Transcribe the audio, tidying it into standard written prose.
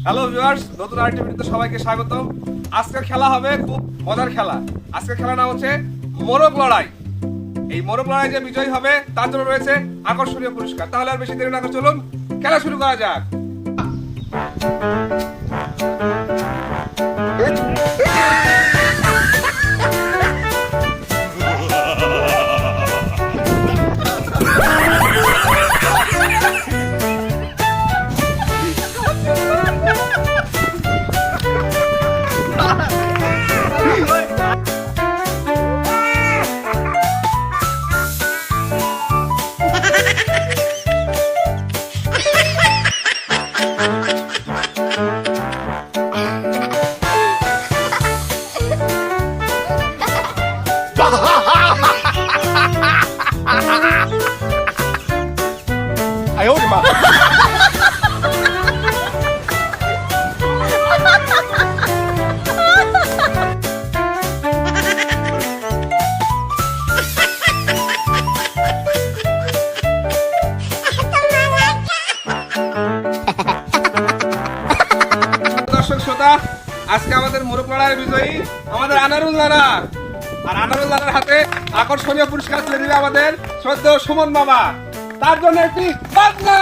Hello viewers, নতুন আরেকটি ভিডিওতে সবাইকে স্বাগতম। আজকের খেলা হবে খুব মজার খেলা। আজকের খেলার নাম হচ্ছে মোরগ লড়াই। এই মোরগ লড়াই যে বিজয়ী হবে তার জন্য রয়েছে আকর্ষণীয় পুরস্কার। তাহলে আর বেশি দেরি না করে চলুন খেলা শুরু করা যাক। দর্শক শ্রোতা, আজকে আমাদের মোরগ লড়াইয়ের বিজয়ী আমাদের আনারুল নানা। আর আনারুল নানার হাতে আকর্ষণীয় পুরস্কার তুলে দিবে আমাদের শ্রদ্ধেয় সুমন বাবা। তার জন্য একটি বাজনা।